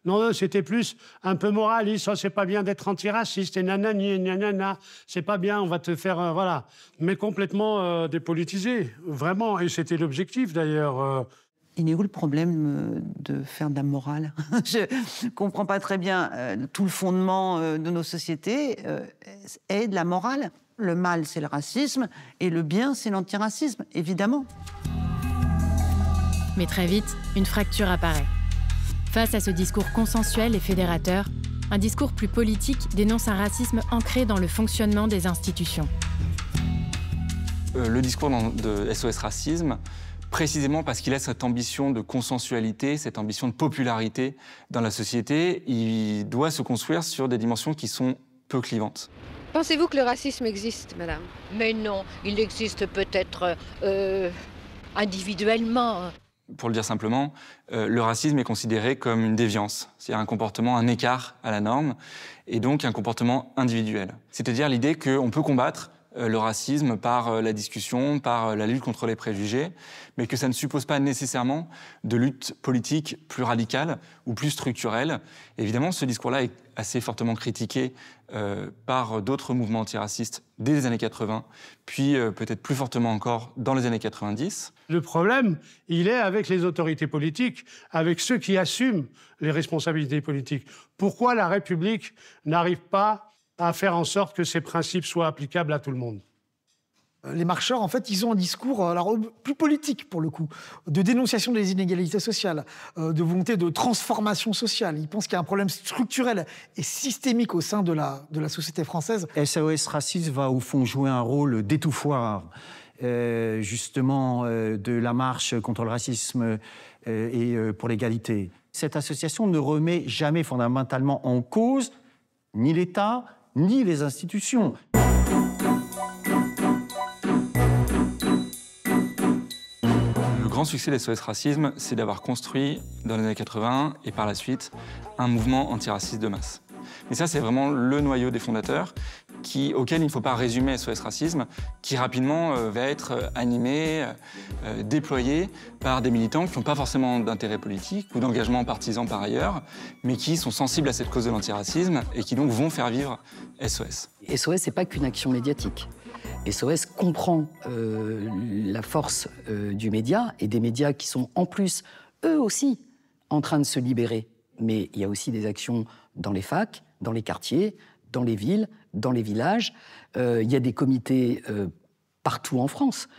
Non, c'était plus un peu moraliste. Oh, c'est pas bien d'être antiraciste et nanani et nanana. C'est pas bien, on va te faire... voilà. Mais complètement dépolitisé, vraiment. Et c'était l'objectif, d'ailleurs. Il est où le problème de faire de la morale? Je ne comprends pas très bien. Tout le fondement de nos sociétés est de la morale. Le mal, c'est le racisme, et le bien, c'est l'antiracisme, évidemment. Mais très vite, une fracture apparaît. Face à ce discours consensuel et fédérateur, un discours plus politique dénonce un racisme ancré dans le fonctionnement des institutions. Le discours de SOS Racisme précisément parce qu'il a cette ambition de consensualité, cette ambition de popularité dans la société. Il doit se construire sur des dimensions qui sont peu clivantes. Pensez-vous que le racisme existe, madame? Mais non, il existe peut-être individuellement. Pour le dire simplement, le racisme est considéré comme une déviance, c'est-à-dire un comportement, un écart à la norme, et donc un comportement individuel. C'est-à-dire l'idée qu'on peut combattre le racisme par la discussion, par la lutte contre les préjugés, mais que ça ne suppose pas nécessairement de lutte politique plus radicale ou plus structurelle. Évidemment, ce discours-là est assez fortement critiqué par d'autres mouvements antiracistes dès les années 80, puis peut-être plus fortement encore dans les années 90. Le problème, il est avec les autorités politiques, avec ceux qui assument les responsabilités politiques. Pourquoi la République n'arrive pas à faire en sorte que ces principes soient applicables à tout le monde? Les marcheurs, en fait, ils ont un discours alors, plus politique, pour le coup, de dénonciation des inégalités sociales, de volonté de transformation sociale. Ils pensent qu'il y a un problème structurel et systémique au sein de la société française. SOS Racisme va, au fond, jouer un rôle d'étouffoir, justement, de la marche contre le racisme et pour l'égalité. Cette association ne remet jamais fondamentalement en cause ni l'État, ni les institutions. Le grand succès de SOS Racisme, c'est d'avoir construit, dans les années 80 et par la suite, un mouvement antiraciste de masse. Mais ça, c'est vraiment le noyau des fondateurs, auquel il ne faut pas résumer SOS Racisme, qui rapidement va être animé, déployé par des militants qui n'ont pas forcément d'intérêt politique ou d'engagement partisan par ailleurs, mais qui sont sensibles à cette cause de l'antiracisme et qui donc vont faire vivre SOS. SOS, c'est pas qu'une action médiatique. SOS comprend la force du média et des médias qui sont en plus, eux aussi, en train de se libérer. Mais il y a aussi des actions dans les facs, dans les quartiers, dans les villes, dans les villages. Il y a des comités partout en France,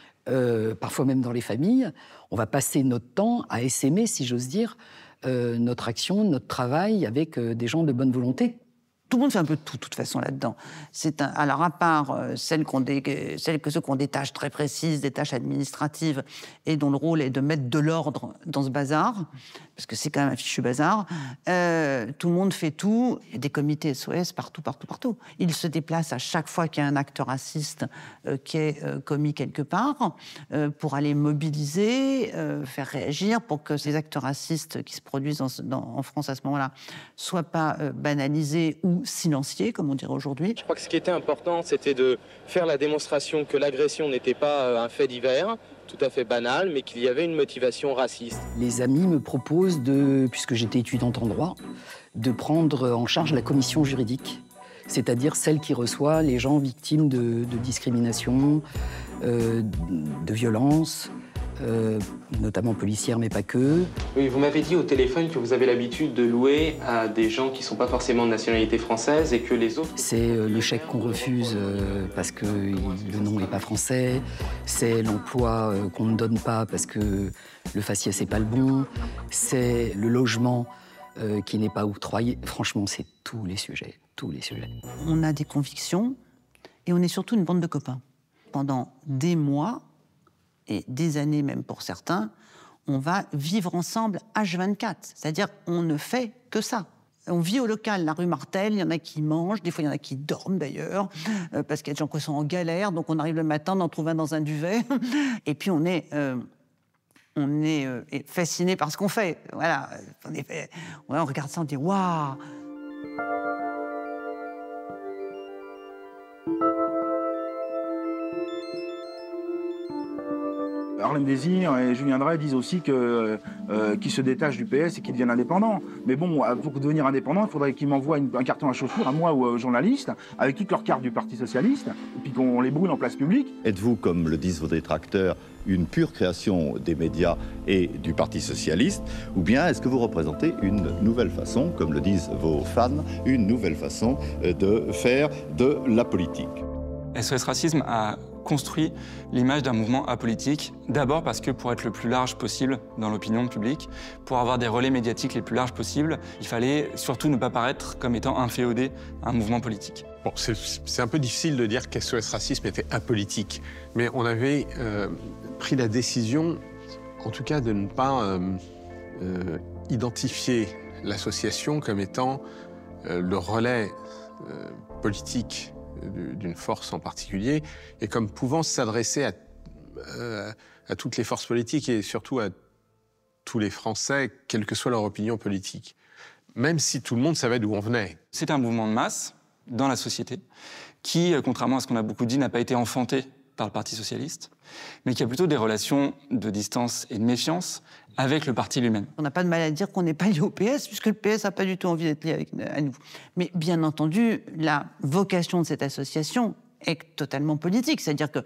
parfois même dans les familles. On va passer notre temps à essaimer, si j'ose dire, notre action, notre travail avec des gens de bonne volonté. Tout le monde fait un peu de tout, de toute façon, là-dedans. Alors, à part ceux qui ont des tâches très précises, des tâches administratives, et dont le rôle est de mettre de l'ordre dans ce bazar, parce que c'est quand même un fichu bazar, tout le monde fait tout. Il y a des comités SOS partout. Ils se déplacent à chaque fois qu'il y a un acte raciste qui est commis quelque part, pour aller mobiliser, faire réagir, pour que ces actes racistes qui se produisent en France à ce moment-là soient pas banalisés ou silenciés, comme on dirait aujourd'hui. Je crois que ce qui était important, c'était de faire la démonstration que l'agression n'était pas un fait divers, tout à fait banal, mais qu'il y avait une motivation raciste. Les amis me proposent, puisque j'étais étudiante en droit, de prendre en charge la commission juridique, c'est-à-dire celle qui reçoit les gens victimes de discrimination, de violence, notamment policières, mais pas que. Oui, vous m'avez dit au téléphone que vous avez l'habitude de louer à des gens qui ne sont pas forcément de nationalité française et que les autres... C'est le chèque qu'on refuse parce que le nom n'est pas français, c'est l'emploi qu'on ne donne pas parce que le faciès n'est pas le bon, c'est le logement qui n'est pas octroyé. Franchement, c'est tous les sujets. On a des convictions et on est surtout une bande de copains. Pendant des mois, et des années même pour certains, on va vivre ensemble H24. C'est-à-dire, on ne fait que ça. On vit au local, la rue Martel, il y en a qui mangent, des fois il y en a qui dorment d'ailleurs, parce qu'il y a des gens qui sont en galère, donc on arrive le matin, on en trouve un dans un duvet, et puis on est fasciné par ce qu'on fait. Voilà, on regarde ça, on dit « waouh ». Harlem Désir et Julien Drey disent aussi qu'ils se détachent du PS et qu'ils deviennent indépendants. Mais bon, pour devenir indépendant, il faudrait qu'ils m'envoient un carton à chaussures à moi ou aux journalistes, avec toutes leurs cartes du Parti Socialiste, et puis qu'on les brûle en place publique. Êtes-vous, comme le disent vos détracteurs, une pure création des médias et du Parti Socialiste, ou bien est-ce que vous représentez une nouvelle façon, comme le disent vos fans, une nouvelle façon de faire de la politique? SOS Racisme a construit l'image d'un mouvement apolitique, d'abord parce que pour être le plus large possible dans l'opinion publique, pour avoir des relais médiatiques les plus larges possibles, il fallait surtout ne pas paraître comme étant inféodé à un mouvement politique. Bon, c'est un peu difficile de dire qu'SOS Racisme était apolitique, mais on avait pris la décision En tout cas, de ne pas identifier l'association comme étant le relais politique d'une force en particulier, et comme pouvant s'adresser à toutes les forces politiques et surtout à tous les Français, quelle que soit leur opinion politique, même si tout le monde savait d'où on venait. C'est un mouvement de masse dans la société qui, contrairement à ce qu'on a beaucoup dit, n'a pas été enfanté par le Parti socialiste, mais qui a plutôt des relations de distance et de méfiance avec le parti lui-même. On n'a pas de mal à dire qu'on n'est pas lié au PS, puisque le PS n'a pas du tout envie d'être lié à nous. Mais bien entendu, la vocation de cette association est totalement politique. C'est-à-dire que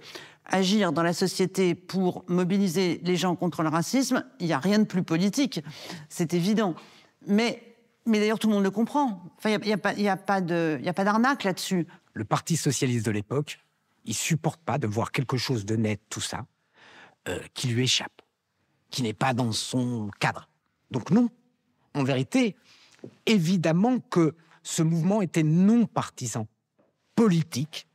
agir dans la société pour mobiliser les gens contre le racisme, il n'y a rien de plus politique. C'est évident. Mais d'ailleurs, tout le monde le comprend. Enfin, il n'y a pas d'arnaque là-dessus. Le Parti socialiste de l'époque, il ne supporte pas de voir quelque chose de net, tout ça, qui lui échappe, qui n'est pas dans son cadre. Donc non, en vérité, évidemment que ce mouvement était non partisan, politique,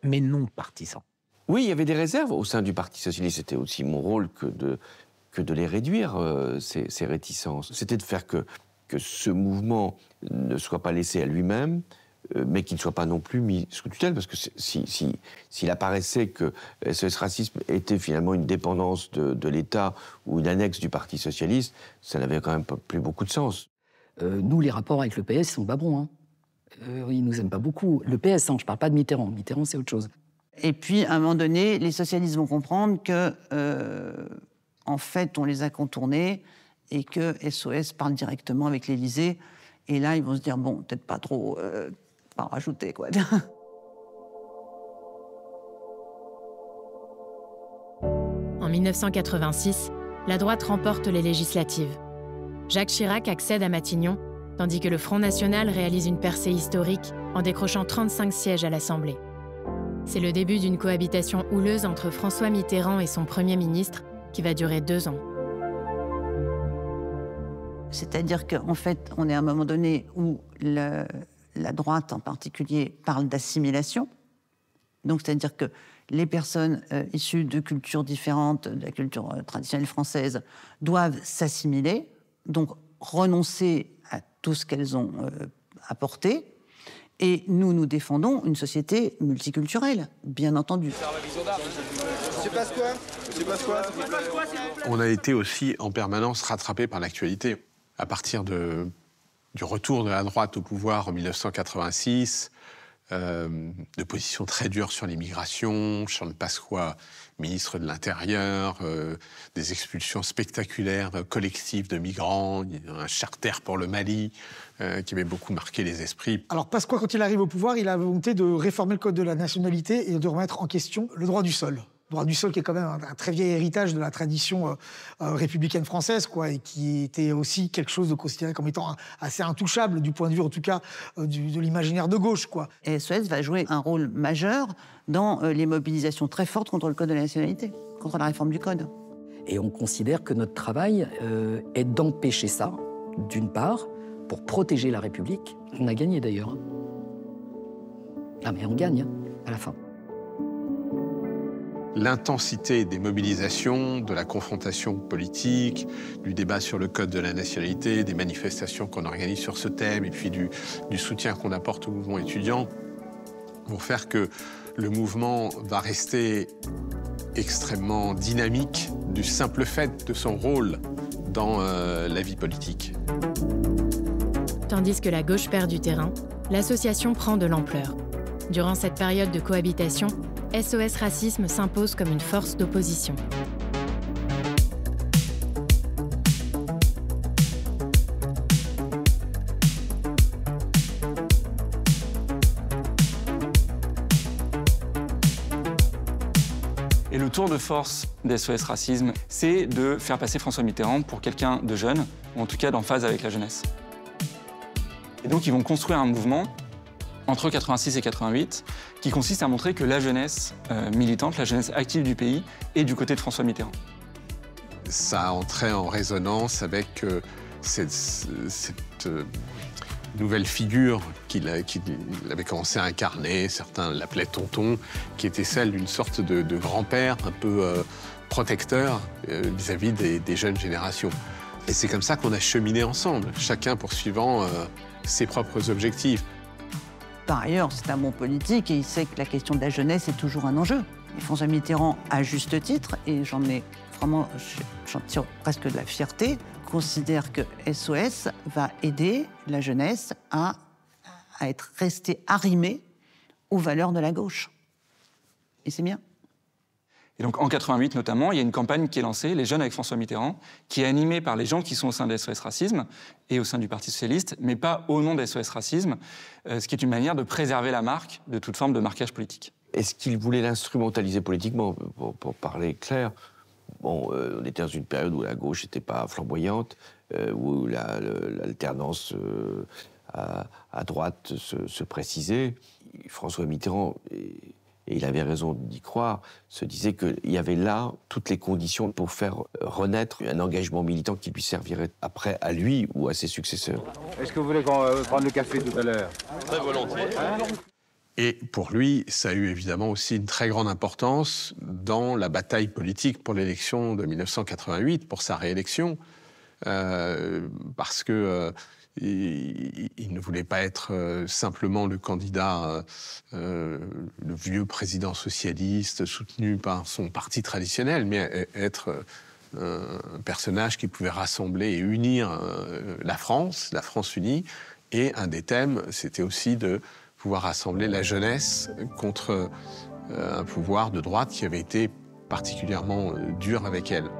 mais non partisan. Oui, il y avait des réserves au sein du Parti socialiste. C'était aussi mon rôle que de les réduire, ces réticences. C'était de faire que ce mouvement ne soit pas laissé à lui-même, mais qu'il ne soit pas non plus mis sous tutelle, parce que s'il apparaissait que SOS Racisme était finalement une dépendance de l'État ou une annexe du Parti socialiste, ça n'avait quand même plus beaucoup de sens. Nous, les rapports avec le PS, ils sont pas bons. Ils nous aiment pas beaucoup. Le PS, je parle pas de Mitterrand. Mitterrand, c'est autre chose. Et puis, à un moment donné, les socialistes vont comprendre que, en fait, on les a contournés et que SOS parle directement avec l'Élysée. Et là, ils vont se dire, bon, peut-être pas trop, pas en rajouter, quoi. En 1986, la droite remporte les législatives. Jacques Chirac accède à Matignon, tandis que le Front National réalise une percée historique en décrochant 35 sièges à l'Assemblée. C'est le début d'une cohabitation houleuse entre François Mitterrand et son Premier ministre, qui va durer 2 ans. C'est-à-dire qu'en fait, on est à un moment donné où la droite en particulier parle d'assimilation. Donc, c'est-à-dire que les personnes issues de cultures différentes, de la culture traditionnelle française, doivent s'assimiler, donc renoncer à tout ce qu'elles ont apporté. Et nous défendons une société multiculturelle, bien entendu. On a été aussi en permanence rattrapé par l'actualité. À partir du retour de la droite au pouvoir en 1986, de positions très dures sur l'immigration, Charles Pasqua, ministre de l'Intérieur, des expulsions spectaculaires collectives de migrants, un charter pour le Mali, qui avait beaucoup marqué les esprits. Alors Pasqua, quand il arrive au pouvoir, il a la volonté de réformer le code de la nationalité et de remettre en question le droit du sol. Le droit du sol qui est quand même un très vieil héritage de la tradition républicaine française, quoi, et qui était aussi quelque chose de considéré comme étant assez intouchable du point de vue, en tout cas, de l'imaginaire de gauche, quoi. Et SOS va jouer un rôle majeur dans les mobilisations très fortes contre le code de la nationalité, contre la réforme du code. Et on considère que notre travail est d'empêcher ça, d'une part, pour protéger la République. On a gagné d'ailleurs. Ah mais on gagne, à la fin. L'intensité des mobilisations, de la confrontation politique, du débat sur le code de la nationalité, des manifestations qu'on organise sur ce thème, et puis du soutien qu'on apporte au mouvement étudiant, vont faire que le mouvement va rester extrêmement dynamique du simple fait de son rôle dans la vie politique. Tandis que la gauche perd du terrain, l'association prend de l'ampleur. Durant cette période de cohabitation, SOS Racisme s'impose comme une force d'opposition. Et le tour de force d'SOS Racisme, c'est de faire passer François Mitterrand pour quelqu'un de jeune, ou en tout cas d'en phase avec la jeunesse. Et donc ils vont construire un mouvement entre 86 et 88, qui consiste à montrer que la jeunesse militante, la jeunesse active du pays, est du côté de François Mitterrand. Ça a entré en résonance avec cette nouvelle figure qu'il avait commencé à incarner, certains l'appelaient Tonton, qui était celle d'une sorte de grand-père un peu protecteur vis-à-vis des jeunes générations. Et c'est comme ça qu'on a cheminé ensemble, chacun poursuivant ses propres objectifs. Par ailleurs, c'est un bon politique et il sait que la question de la jeunesse est toujours un enjeu. Et François Mitterrand, à juste titre, et j'en tire presque de la fierté, considère que SOS va aider la jeunesse à être restée arrimée aux valeurs de la gauche. Et c'est bien. Et donc en 88 notamment, il y a une campagne qui est lancée, Les Jeunes avec François Mitterrand, qui est animée par les gens qui sont au sein de SOS Racisme et au sein du Parti Socialiste, mais pas au nom de SOS Racisme, ce qui est une manière de préserver la marque de toute forme de marquage politique. Est-ce qu'il voulait l'instrumentaliser politiquement, pour parler clair? Bon, on était dans une période où la gauche n'était pas flamboyante, où l'alternance à droite se précisait. François Mitterrand, et il avait raison d'y croire, se disait qu'il y avait là toutes les conditions pour faire renaître un engagement militant qui lui servirait après à lui ou à ses successeurs. Est-ce que vous voulez qu'on prenne le café tout à l'heure? Très volontiers. Et pour lui, ça a eu évidemment aussi une très grande importance dans la bataille politique pour l'élection de 1988, pour sa réélection, parce que il ne voulait pas être simplement le candidat, le vieux président socialiste soutenu par son parti traditionnel, mais être un personnage qui pouvait rassembler et unir la France unie. Et un des thèmes, c'était aussi de pouvoir rassembler la jeunesse contre un pouvoir de droite qui avait été particulièrement dur avec elle.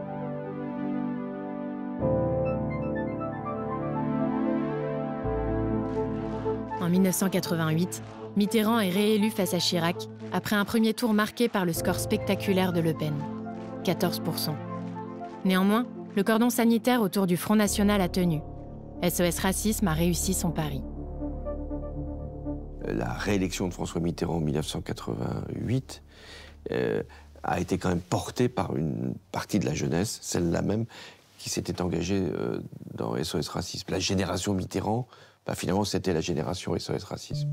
En 1988, Mitterrand est réélu face à Chirac après un premier tour marqué par le score spectaculaire de Le Pen, 14%. Néanmoins, le cordon sanitaire autour du Front National a tenu. SOS Racisme a réussi son pari. La réélection de François Mitterrand en 1988 a été quand même portée par une partie de la jeunesse, celle-là même, qui s'était engagée dans SOS Racisme. La génération Mitterrand, finalement, c'était la génération SOS Racisme.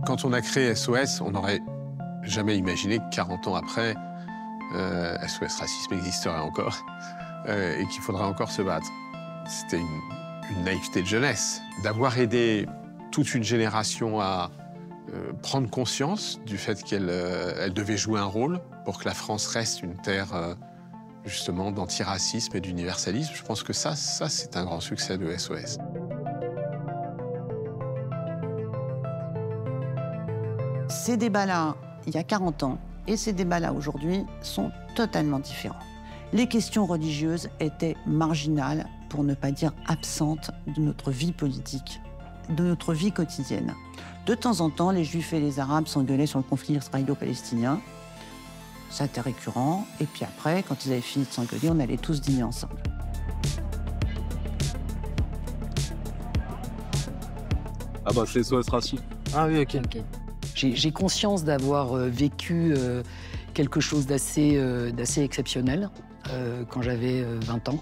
Quand on a créé SOS, on n'aurait jamais imaginé que 40 ans après, SOS Racisme existerait encore et qu'il faudrait encore se battre. C'était une naïveté de jeunesse. D'avoir aidé toute une génération à prendre conscience du fait qu'elle devait jouer un rôle pour que la France reste une terre justement d'antiracisme et d'universalisme, je pense que ça c'est un grand succès de SOS. Ces débats-là, il y a 40 ans, et ces débats-là, aujourd'hui, sont totalement différents. Les questions religieuses étaient marginales, pour ne pas dire absentes, de notre vie politique, de notre vie quotidienne. De temps en temps, les Juifs et les Arabes s'engueulaient sur le conflit israélo-palestinien. C'était récurrent. Et puis après, quand ils avaient fini de s'engueuler, on allait tous dîner ensemble. Ah bah c'est SOS Racisme. Ah oui, ok. J'ai conscience d'avoir vécu quelque chose d'assez exceptionnel quand j'avais 20 ans.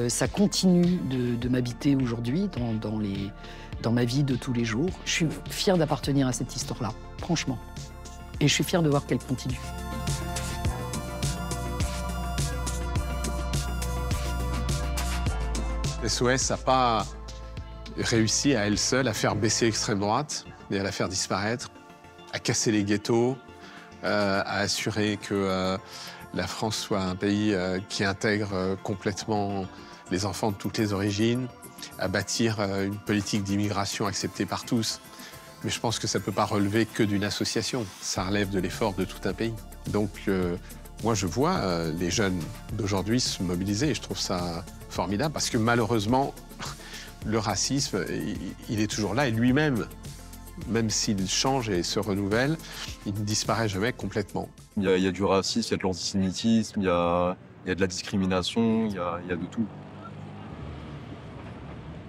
Ça continue de m'habiter aujourd'hui dans ma vie de tous les jours. Je suis fière d'appartenir à cette histoire-là, franchement. Et je suis fière de voir qu'elle continue. SOS n'a pas réussi à elle seule à faire baisser l'extrême droite et à la faire disparaître, à casser les ghettos, à assurer que la France soit un pays qui intègre complètement les enfants de toutes les origines, à bâtir une politique d'immigration acceptée par tous. Mais je pense que ça ne peut pas relever que d'une association. Ça relève de l'effort de tout un pays. Donc, moi, je vois les jeunes d'aujourd'hui se mobiliser et je trouve ça formidable parce que malheureusement, le racisme, il est toujours là et lui-même, même s'il change et se renouvelle, il ne disparaît jamais complètement. Il y a du racisme, il y a de l'antisémitisme, il y a de la discrimination, il y a de tout.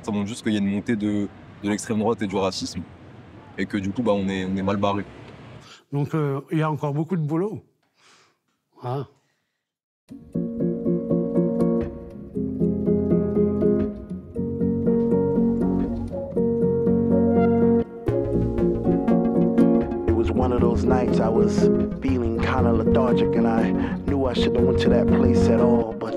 Ça montre juste qu'il y a une montée de l'extrême droite et du racisme et que du coup, on est mal barré. Donc il y a encore beaucoup de boulot. Hein. one of those nights I was feeling kind of lethargic, and I knew I shouldn't have went to that place at all, but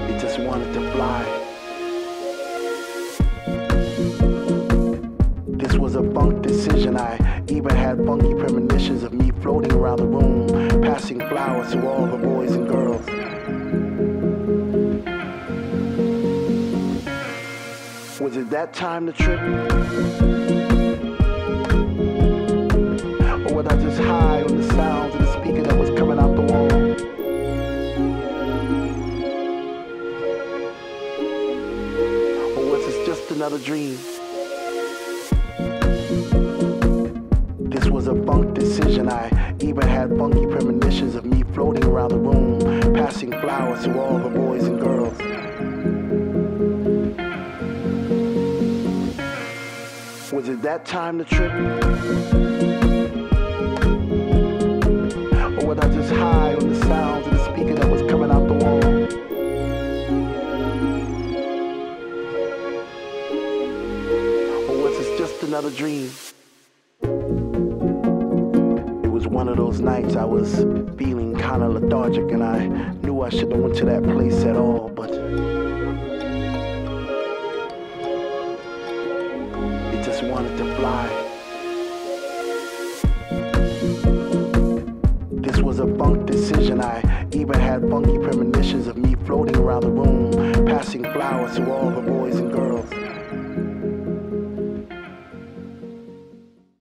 it just wanted to fly. This was a bunk decision. I even had funky premonitions of me floating around the room, passing flowers to all the boys and girls. Was it that time to trip? Or was I just high on the sounds of the speaker that was coming out the wall? Or was this just another dream? This was a bunk decision. I even had funky premonitions of me floating around the room, passing flowers to all the boys and girls. Was it that time to trip? Or was I just high on the sounds of the speaker that was coming out the wall? Or was this just another dream? It was one of those nights I was feeling kind of lethargic, and I knew I shouldn't have went to that place at all, but just wanted to fly. This was a bunk decision. I even had funky premonitions of me floating around the room, passing flowers to all the boys and girls.